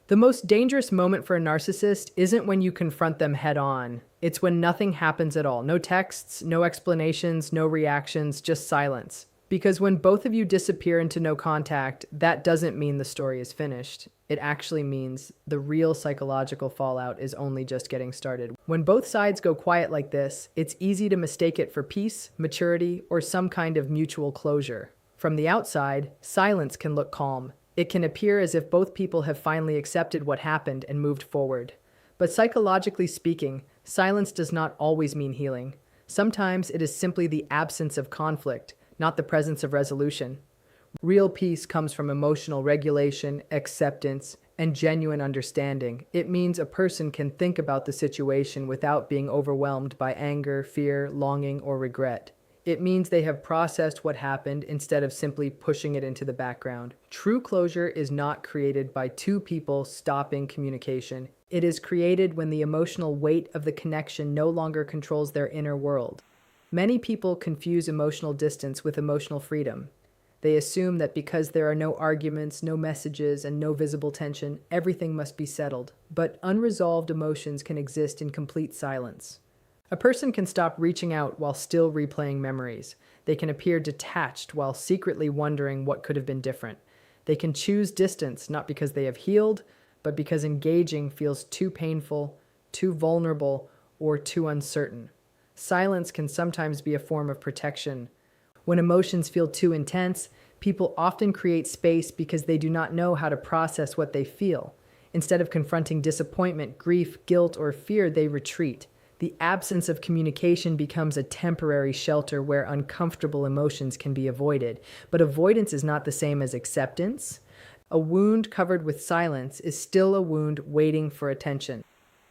The most dangerous moment for a narcissist isn't when you confront them head on. It's when nothing happens at all. No texts, no explanations, no reactions, just silence. Because when both of you disappear into no contact, that doesn't mean the story is finished. It actually means the real psychological fallout is only just getting started. When both sides go quiet like this, it's easy to mistake it for peace, maturity, or some kind of mutual closure. From the outside, silence can look calm. It can appear as if both people have finally accepted what happened and moved forward. But psychologically speaking, silence does not always mean healing. Sometimes it is simply the absence of conflict, not the presence of resolution. Real peace comes from emotional regulation, acceptance, and genuine understanding. It means a person can think about the situation without being overwhelmed by anger, fear, longing, or regret. It means they have processed what happened instead of simply pushing it into the background. True closure is not created by two people stopping communication. It is created when the emotional weight of the connection no longer controls their inner world. Many people confuse emotional distance with emotional freedom. They assume that because there are no arguments, no messages, and no visible tension, everything must be settled. But unresolved emotions can exist in complete silence. A person can stop reaching out while still replaying memories. They can appear detached while secretly wondering what could have been different. They can choose distance not because they have healed, but because engaging feels too painful, too vulnerable, or too uncertain. Silence can sometimes be a form of protection. When emotions feel too intense, people often create space because they do not know how to process what they feel. Instead of confronting disappointment, grief, guilt, or fear, they retreat. The absence of communication becomes a temporary shelter where uncomfortable emotions can be avoided. But avoidance is not the same as acceptance. A wound covered with silence is still a wound waiting for attention.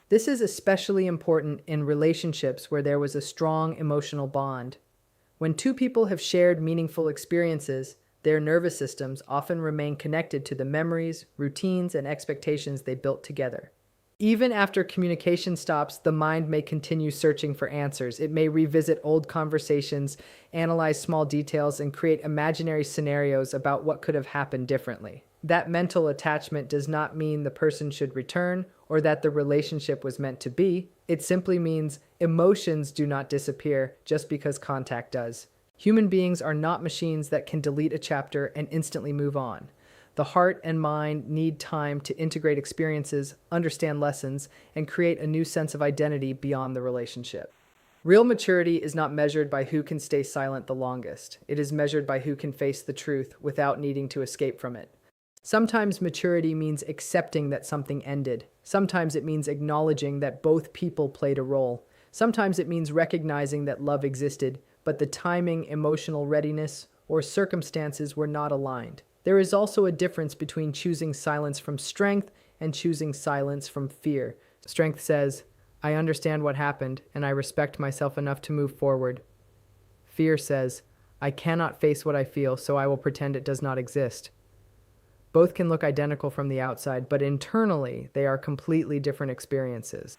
This is especially important in relationships where there was a strong emotional bond. When two people have shared meaningful experiences, their nervous systems often remain connected to the memories, routines, and expectations they built together. Even after communication stops, the mind may continue searching for answers. It may revisit old conversations, analyze small details, and create imaginary scenarios about what could have happened differently. That mental attachment does not mean the person should return or that the relationship was meant to be. It simply means emotions do not disappear just because contact does. Human beings are not machines that can delete a chapter and instantly move on. The heart and mind need time to integrate experiences, understand lessons, and create a new sense of identity beyond the relationship. Real maturity is not measured by who can stay silent the longest. It is measured by who can face the truth without needing to escape from it. Sometimes maturity means accepting that something ended. Sometimes it means acknowledging that both people played a role. Sometimes it means recognizing that love existed, but the timing, emotional readiness, or circumstances were not aligned. There is also a difference between choosing silence from strength and choosing silence from fear. Strength says, I understand what happened, and I respect myself enough to move forward. Fear says, I cannot face what I feel, so I will pretend it does not exist. Both can look identical from the outside, but internally, they are completely different experiences.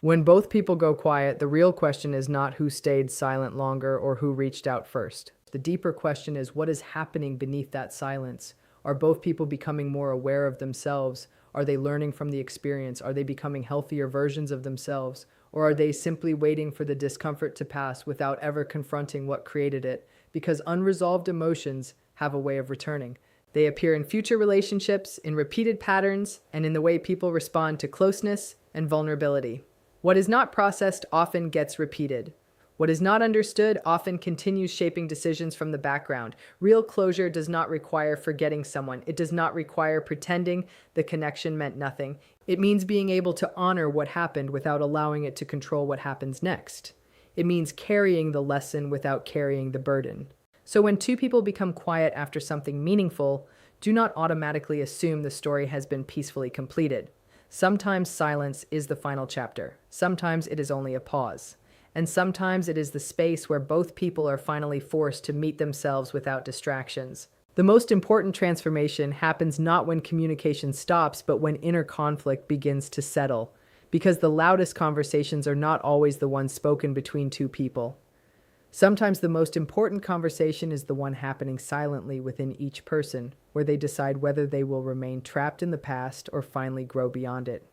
When both people go quiet, the real question is not who stayed silent longer or who reached out first. The deeper question is what is happening beneath that silence? Are both people becoming more aware of themselves? Are they learning from the experience? Are they becoming healthier versions of themselves? Or are they simply waiting for the discomfort to pass without ever confronting what created it? Because unresolved emotions have a way of returning. They appear in future relationships, in repeated patterns, and in the way people respond to closeness and vulnerability. What is not processed often gets repeated. What is not understood often continues shaping decisions from the background. Real closure does not require forgetting someone. It does not require pretending the connection meant nothing. It means being able to honor what happened without allowing it to control what happens next. It means carrying the lesson without carrying the burden. So when two people become quiet after something meaningful, do not automatically assume the story has been peacefully completed. Sometimes silence is the final chapter. Sometimes it is only a pause. And sometimes it is the space where both people are finally forced to meet themselves without distractions. The most important transformation happens not when communication stops, but when inner conflict begins to settle, because the loudest conversations are not always the ones spoken between two people. Sometimes the most important conversation is the one happening silently within each person, where they decide whether they will remain trapped in the past or finally grow beyond it.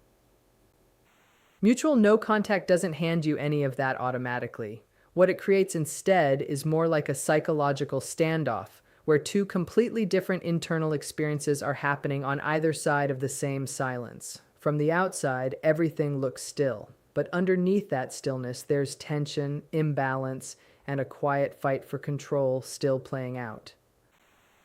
Mutual no contact doesn't hand you any of that automatically. What it creates instead is more like a psychological standoff, where two completely different internal experiences are happening on either side of the same silence. From the outside, everything looks still, but underneath that stillness, there's tension, imbalance, and a quiet fight for control still playing out.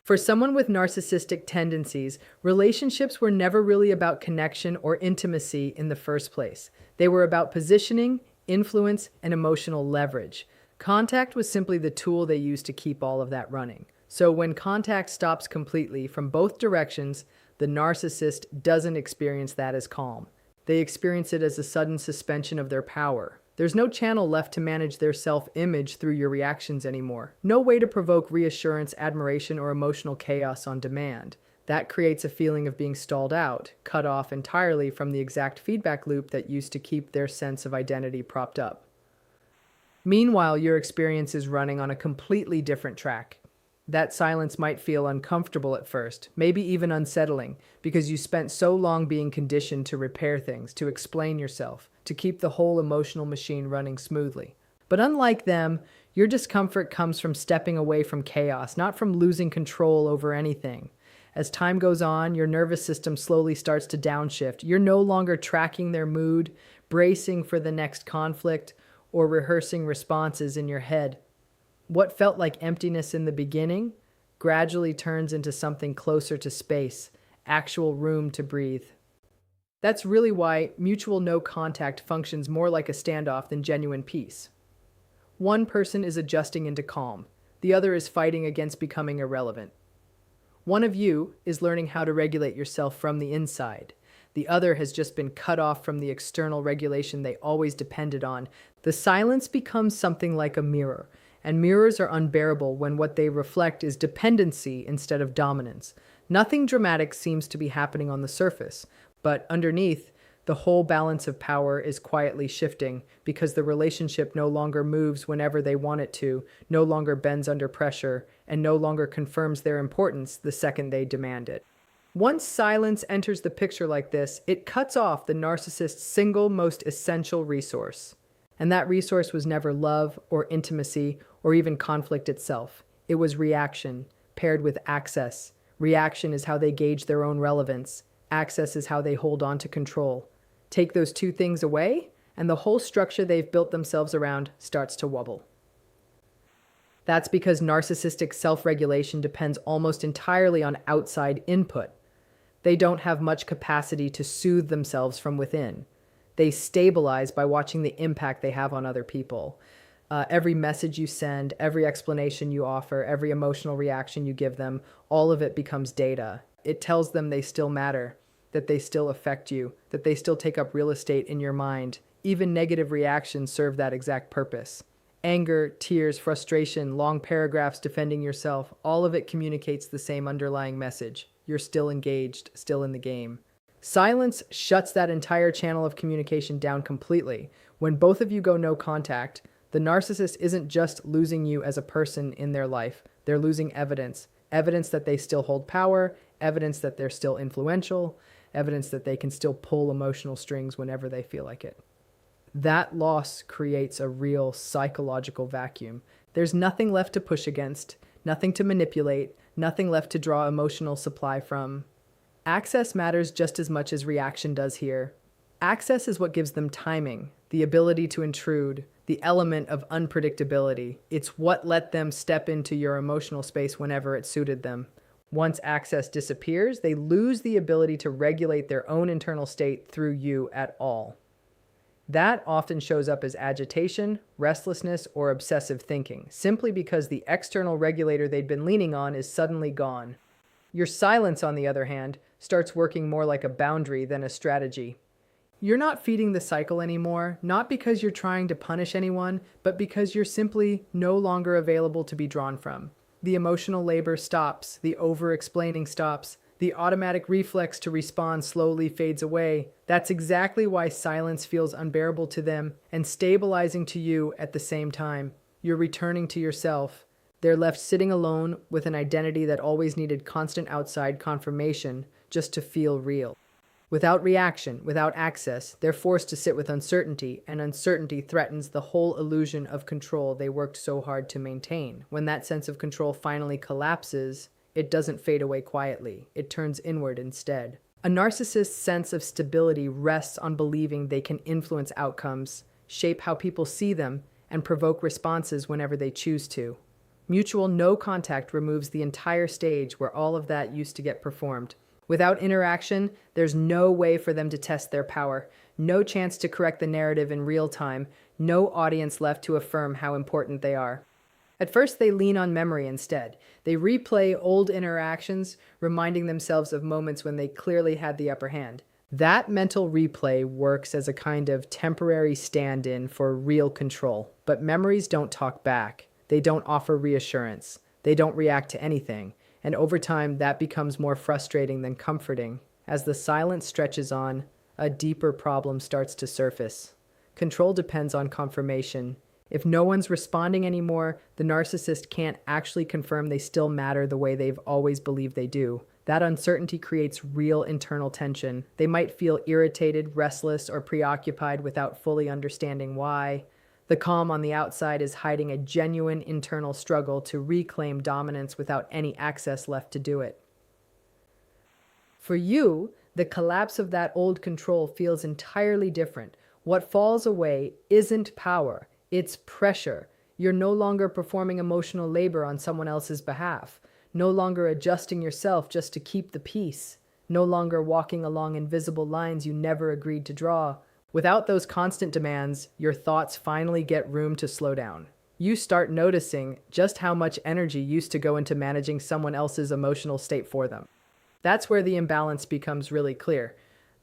For someone with narcissistic tendencies, relationships were never really about connection or intimacy in the first place. They were about positioning, influence, and emotional leverage. Contact was simply the tool they used to keep all of that running. So when contact stops completely from both directions, the narcissist doesn't experience that as calm. They experience it as a sudden suspension of their power. There's no channel left to manage their self-image through your reactions anymore. No way to provoke reassurance, admiration, or emotional chaos on demand. That creates a feeling of being stalled out, cut off entirely from the exact feedback loop that used to keep their sense of identity propped up. Meanwhile, your experience is running on a completely different track. That silence might feel uncomfortable at first, maybe even unsettling, because you spent so long being conditioned to repair things, to explain yourself, to keep the whole emotional machine running smoothly. But unlike them, your discomfort comes from stepping away from chaos, not from losing control over anything. As time goes on, your nervous system slowly starts to downshift. You're no longer tracking their mood, bracing for the next conflict, or rehearsing responses in your head. What felt like emptiness in the beginning gradually turns into something closer to space, actual room to breathe. That's really why mutual no contact functions more like a standoff than genuine peace. One person is adjusting into calm, the other is fighting against becoming irrelevant. One of you is learning how to regulate yourself from the inside. The other has just been cut off from the external regulation they always depended on. The silence becomes something like a mirror. And mirrors are unbearable when what they reflect is dependency instead of dominance. Nothing dramatic seems to be happening on the surface, but underneath, the whole balance of power is quietly shifting because the relationship no longer moves whenever they want it to, no longer bends under pressure, and no longer confirms their importance the second they demand it. Once silence enters the picture like this, it cuts off the narcissist's single most essential resource. And that resource was never love or intimacy or even conflict itself. It was reaction, paired with access. Reaction is how they gauge their own relevance. Access is how they hold on to control. Take those two things away, and the whole structure they've built themselves around starts to wobble. That's because narcissistic self-regulation depends almost entirely on outside input. They don't have much capacity to soothe themselves from within. They stabilize by watching the impact they have on other people. Every message you send, every explanation you offer, every emotional reaction you give them, all of it becomes data. It tells them they still matter, that they still affect you, that they still take up real estate in your mind. Even negative reactions serve that exact purpose. Anger, tears, frustration, long paragraphs defending yourself, all of it communicates the same underlying message. You're still engaged, still in the game. Silence shuts that entire channel of communication down completely. When both of you go no contact, the narcissist isn't just losing you as a person in their life. They're losing evidence. Evidence that they still hold power, evidence that they're still influential, evidence that they can still pull emotional strings whenever they feel like it. That loss creates a real psychological vacuum. There's nothing left to push against, nothing to manipulate, nothing left to draw emotional supply from. Access matters just as much as reaction does here. Access is what gives them timing, the ability to intrude, the element of unpredictability. It's what let them step into your emotional space whenever it suited them. Once access disappears, they lose the ability to regulate their own internal state through you at all. That often shows up as agitation, restlessness, or obsessive thinking, simply because the external regulator they'd been leaning on is suddenly gone. Your silence, on the other hand, starts working more like a boundary than a strategy. You're not feeding the cycle anymore, not because you're trying to punish anyone, but because you're simply no longer available to be drawn from. The emotional labor stops, the over-explaining stops, the automatic reflex to respond slowly fades away. That's exactly why silence feels unbearable to them and stabilizing to you at the same time. you're returning to yourself. They're left sitting alone with an identity that always needed constant outside confirmation just to feel real. Without reaction, without access, they're forced to sit with uncertainty, and uncertainty threatens the whole illusion of control they worked so hard to maintain. When that sense of control finally collapses, it doesn't fade away quietly. It turns inward instead. A narcissist's sense of stability rests on believing they can influence outcomes, shape how people see them, and provoke responses whenever they choose to. Mutual no contact removes the entire stage where all of that used to get performed. Without interaction, there's no way for them to test their power, no chance to correct the narrative in real time, no audience left to affirm how important they are. At first, they lean on memory instead. They replay old interactions, reminding themselves of moments when they clearly had the upper hand. That mental replay works as a kind of temporary stand-in for real control, but memories don't talk back. They don't offer reassurance. They don't react to anything. And over time, that becomes more frustrating than comforting. As the silence stretches on, a deeper problem starts to surface. Control depends on confirmation. If no one's responding anymore, the narcissist can't actually confirm they still matter the way they've always believed they do. That uncertainty creates real internal tension. They might feel irritated, restless, or preoccupied without fully understanding why. The calm on the outside is hiding a genuine internal struggle to reclaim dominance without any access left to do it. For you, the collapse of that old control feels entirely different. What falls away isn't power, it's pressure. You're no longer performing emotional labor on someone else's behalf, no longer adjusting yourself just to keep the peace, no longer walking along invisible lines you never agreed to draw. Without those constant demands, your thoughts finally get room to slow down. You start noticing just how much energy used to go into managing someone else's emotional state for them. That's where the imbalance becomes really clear.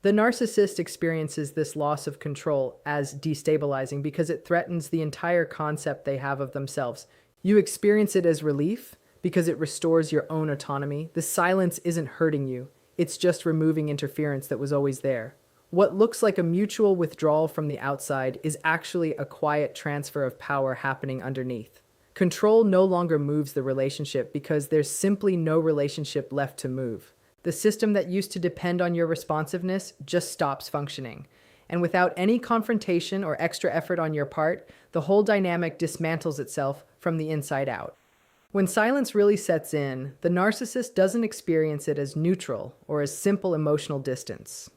The narcissist experiences this loss of control as destabilizing because it threatens the entire concept they have of themselves. You experience it as relief because it restores your own autonomy. The silence isn't hurting you. It's just removing interference that was always there. What looks like a mutual withdrawal from the outside is actually a quiet transfer of power happening underneath. Control no longer moves the relationship because there's simply no relationship left to move. The system that used to depend on your responsiveness just stops functioning. And without any confrontation or extra effort on your part, the whole dynamic dismantles itself from the inside out. When silence really sets in, the narcissist doesn't experience it as neutral or as simple emotional distance.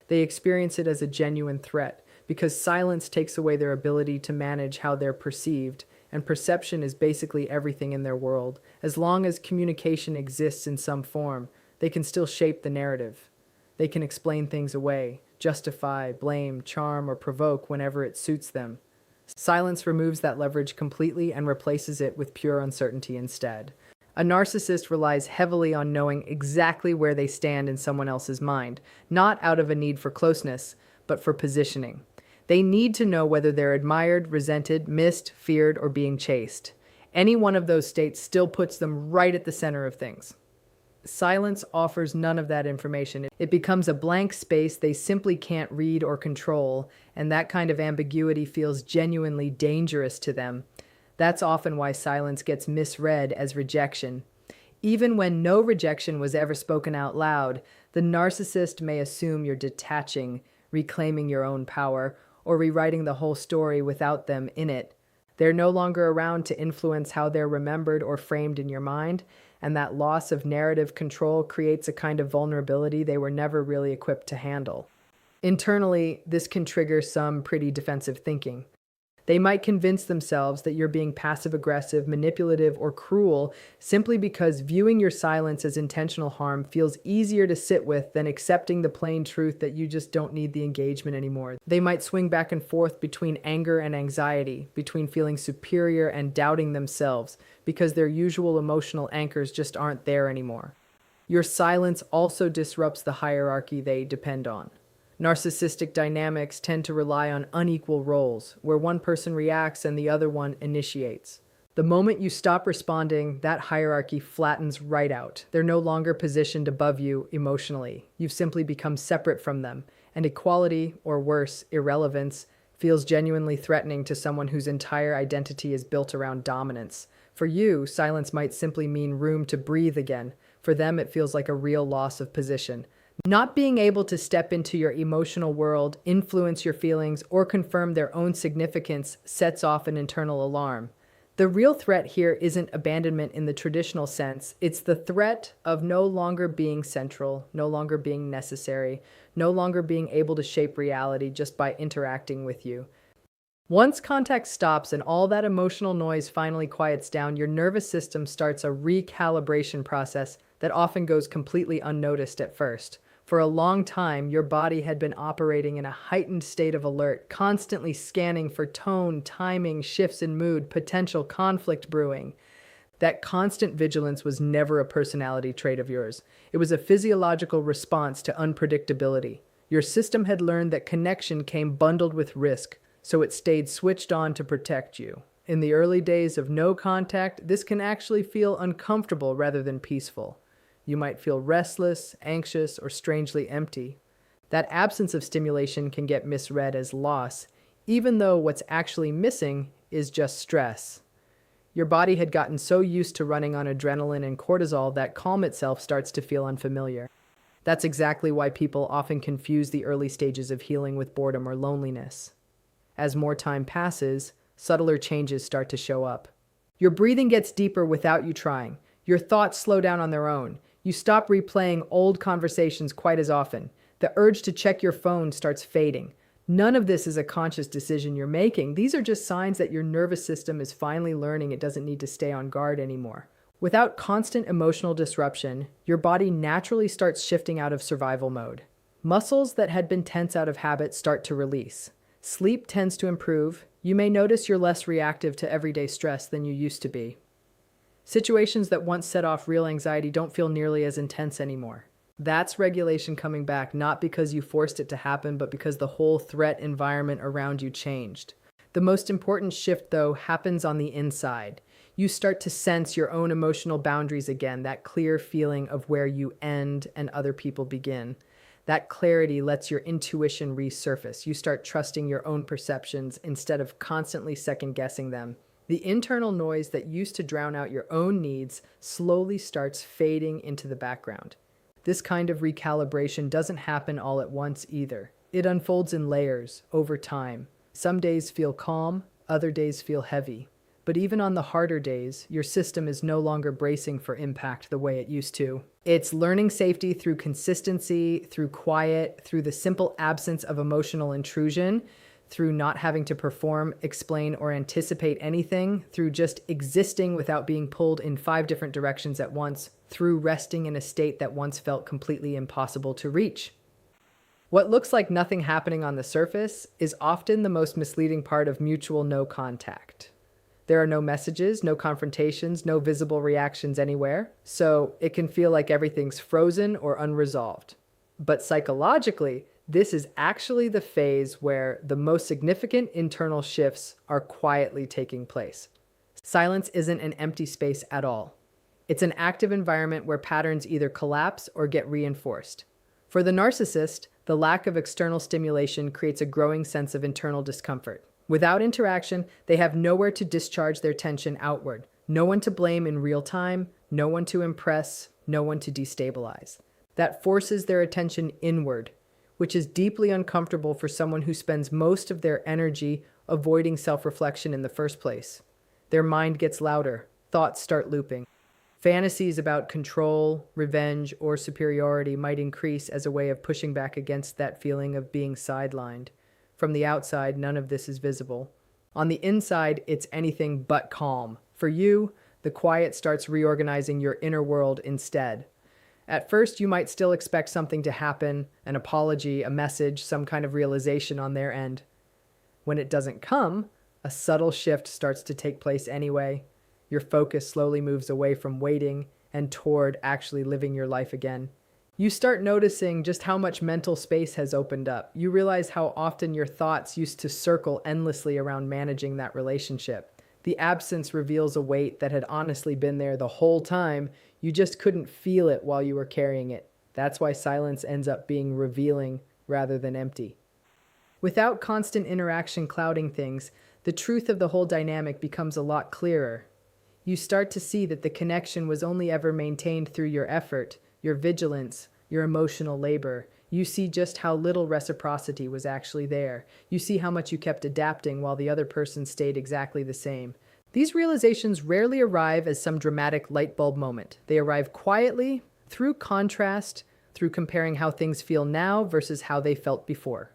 They experience it as a genuine threat because silence takes away their ability to manage how they're perceived, and perception is basically everything in their world. As long as communication exists in some form, they can still shape the narrative. They can explain things away, justify, blame, charm, or provoke whenever it suits them. Silence removes that leverage completely and replaces it with pure uncertainty instead. A narcissist relies heavily on knowing exactly where they stand in someone else's mind, not out of a need for closeness, but for positioning. They need to know whether they're admired, resented, missed, feared, or being chased. Any one of those states still puts them right at the center of things. Silence offers none of that information. It becomes a blank space they simply can't read or control, and that kind of ambiguity feels genuinely dangerous to them. That's often why silence gets misread as rejection. Even when no rejection was ever spoken out loud, the narcissist may assume you're detaching, reclaiming your own power, or rewriting the whole story without them in it. They're no longer around to influence how they're remembered or framed in your mind, and that loss of narrative control creates a kind of vulnerability they were never really equipped to handle. Internally, this can trigger some pretty defensive thinking. They might convince themselves that you're being passive-aggressive, manipulative, or cruel simply because viewing your silence as intentional harm feels easier to sit with than accepting the plain truth that you just don't need the engagement anymore. They might swing back and forth between anger and anxiety, between feeling superior and doubting themselves, because their usual emotional anchors just aren't there anymore. Your silence also disrupts the hierarchy they depend on. Narcissistic dynamics tend to rely on unequal roles, where one person reacts and the other one initiates. The moment you stop responding, that hierarchy flattens right out. They're no longer positioned above you emotionally. You've simply become separate from them, and equality, or worse, irrelevance, feels genuinely threatening to someone whose entire identity is built around dominance. For you, silence might simply mean room to breathe again. For them, it feels like a real loss of position. Not being able to step into your emotional world, influence your feelings, or confirm their own significance sets off an internal alarm. The real threat here isn't abandonment in the traditional sense. It's the threat of no longer being central, no longer being necessary, no longer being able to shape reality just by interacting with you. Once contact stops and all that emotional noise finally quiets down, your nervous system starts a recalibration process that often goes completely unnoticed at first. For a long time, your body had been operating in a heightened state of alert, constantly scanning for tone, timing, shifts in mood, potential conflict brewing. That constant vigilance was never a personality trait of yours. It was a physiological response to unpredictability. Your system had learned that connection came bundled with risk, so it stayed switched on to protect you. In the early days of no contact, this can actually feel uncomfortable rather than peaceful. You might feel restless, anxious, or strangely empty. That absence of stimulation can get misread as loss, even though what's actually missing is just stress. Your body had gotten so used to running on adrenaline and cortisol that calm itself starts to feel unfamiliar. That's exactly why people often confuse the early stages of healing with boredom or loneliness. As more time passes, subtler changes start to show up. Your breathing gets deeper without you trying. Your thoughts slow down on their own. You stop replaying old conversations quite as often. The urge to check your phone starts fading. None of this is a conscious decision you're making. These are just signs that your nervous system is finally learning it doesn't need to stay on guard anymore. Without constant emotional disruption, your body naturally starts shifting out of survival mode. Muscles that had been tense out of habit start to release. Sleep tends to improve. You may notice you're less reactive to everyday stress than you used to be. Situations that once set off real anxiety don't feel nearly as intense anymore. That's regulation coming back, not because you forced it to happen, but because the whole threat environment around you changed. The most important shift, though, happens on the inside. You start to sense your own emotional boundaries again, that clear feeling of where you end and other people begin. That clarity lets your intuition resurface. You start trusting your own perceptions instead of constantly second-guessing them. The internal noise that used to drown out your own needs slowly starts fading into the background. This kind of recalibration doesn't happen all at once either. It unfolds in layers, over time. Some days feel calm, other days feel heavy. But even on the harder days, your system is no longer bracing for impact the way it used to. It's learning safety through consistency, through quiet, through the simple absence of emotional intrusion, through not having to perform, explain, or anticipate anything, through just existing without being pulled in 5 different directions at once, through resting in a state that once felt completely impossible to reach. What looks like nothing happening on the surface is often the most misleading part of mutual no contact. There are no messages, no confrontations, no visible reactions anywhere, so it can feel like everything's frozen or unresolved. But psychologically, this is actually the phase where the most significant internal shifts are quietly taking place. Silence isn't an empty space at all. It's an active environment where patterns either collapse or get reinforced. For the narcissist, the lack of external stimulation creates a growing sense of internal discomfort. Without interaction, they have nowhere to discharge their tension outward, no one to blame in real time, no one to impress, no one to destabilize. That forces their attention inward, which is deeply uncomfortable for someone who spends most of their energy avoiding self-reflection in the first place. Their mind gets louder, thoughts start looping. Fantasies about control, revenge, or superiority might increase as a way of pushing back against that feeling of being sidelined. From the outside, none of this is visible. On the inside, it's anything but calm. For you, the quiet starts reorganizing your inner world instead. At first, you might still expect something to happen, an apology, a message, some kind of realization on their end. When it doesn't come, a subtle shift starts to take place anyway. Your focus slowly moves away from waiting and toward actually living your life again. You start noticing just how much mental space has opened up. You realize how often your thoughts used to circle endlessly around managing that relationship. The absence reveals a weight that had honestly been there the whole time. You just couldn't feel it while you were carrying it. That's why silence ends up being revealing rather than empty. Without constant interaction clouding things, the truth of the whole dynamic becomes a lot clearer. You start to see that the connection was only ever maintained through your effort, your vigilance, your emotional labor. You see just how little reciprocity was actually there. You see how much you kept adapting while the other person stayed exactly the same. These realizations rarely arrive as some dramatic light bulb moment. They arrive quietly, through contrast, through comparing how things feel now versus how they felt before.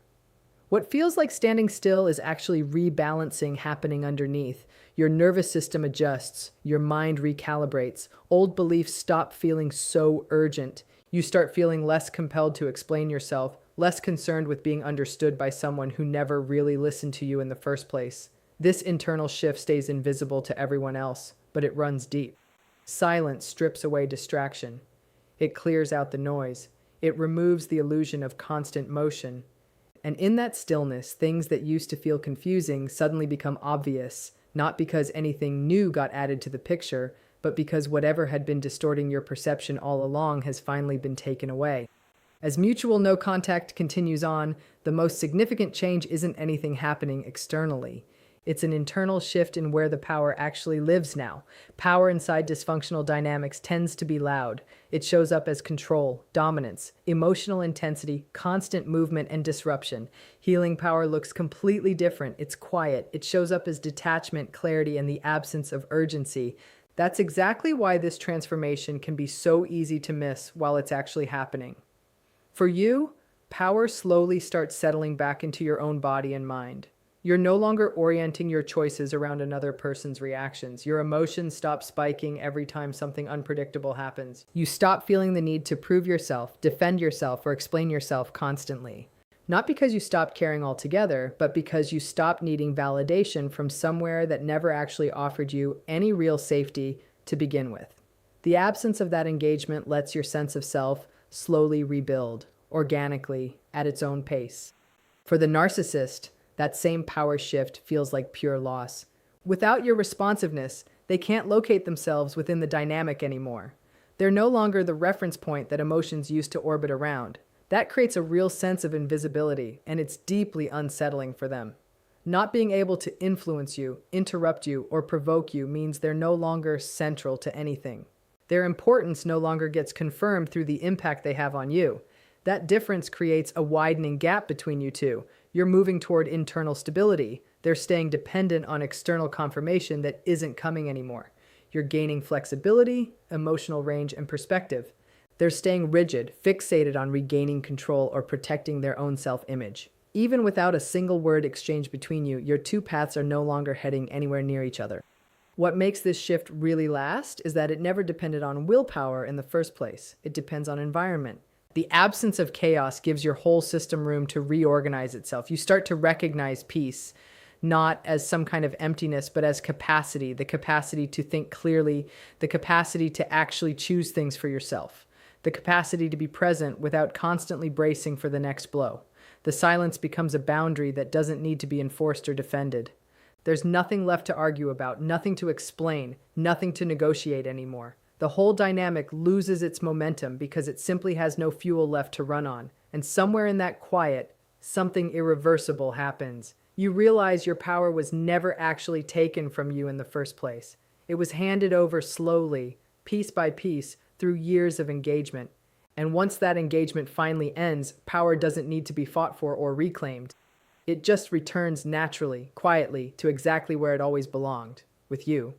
What feels like standing still is actually rebalancing happening underneath. Your nervous system adjusts, your mind recalibrates, old beliefs stop feeling so urgent. You start feeling less compelled to explain yourself, less concerned with being understood by someone who never really listened to you in the first place. This internal shift stays invisible to everyone else, but it runs deep. Silence strips away distraction. It clears out the noise. It removes the illusion of constant motion. And in that stillness, things that used to feel confusing suddenly become obvious, not because anything new got added to the picture, but because whatever had been distorting your perception all along has finally been taken away. As mutual no contact continues on, the most significant change isn't anything happening externally. It's an internal shift in where the power actually lives now. Power inside dysfunctional dynamics tends to be loud. It shows up as control, dominance, emotional intensity, constant movement, and disruption. Healing power looks completely different. It's quiet. It shows up as detachment, clarity, and the absence of urgency. That's exactly why this transformation can be so easy to miss while it's actually happening. For you, power slowly starts settling back into your own body and mind. You're no longer orienting your choices around another person's reactions. Your emotions stop spiking every time something unpredictable happens. You stop feeling the need to prove yourself, defend yourself, or explain yourself constantly. Not because you stopped caring altogether, but because you stopped needing validation from somewhere that never actually offered you any real safety to begin with. The absence of that engagement lets your sense of self slowly rebuild, organically, at its own pace. For the narcissist, that same power shift feels like pure loss. Without your responsiveness, they can't locate themselves within the dynamic anymore. They're no longer the reference point that emotions used to orbit around. That creates a real sense of invisibility, and it's deeply unsettling for them. Not being able to influence you, interrupt you, or provoke you means they're no longer central to anything. Their importance no longer gets confirmed through the impact they have on you. That difference creates a widening gap between you two. You're moving toward internal stability. They're staying dependent on external confirmation that isn't coming anymore. You're gaining flexibility, emotional range, and perspective. They're staying rigid, fixated on regaining control or protecting their own self-image. Even without a single word exchange between you, your two paths are no longer heading anywhere near each other. What makes this shift really last is that it never depended on willpower in the first place. It depends on environment. The absence of chaos gives your whole system room to reorganize itself. You start to recognize peace, not as some kind of emptiness, but as capacity, the capacity to think clearly, the capacity to actually choose things for yourself, the capacity to be present without constantly bracing for the next blow. The silence becomes a boundary that doesn't need to be enforced or defended. There's nothing left to argue about, nothing to explain, nothing to negotiate anymore. The whole dynamic loses its momentum because it simply has no fuel left to run on. And somewhere in that quiet, something irreversible happens. You realize your power was never actually taken from you in the first place. It was handed over slowly, piece by piece, through years of engagement. And once that engagement finally ends, power doesn't need to be fought for or reclaimed. It just returns naturally, quietly, to exactly where it always belonged, with you.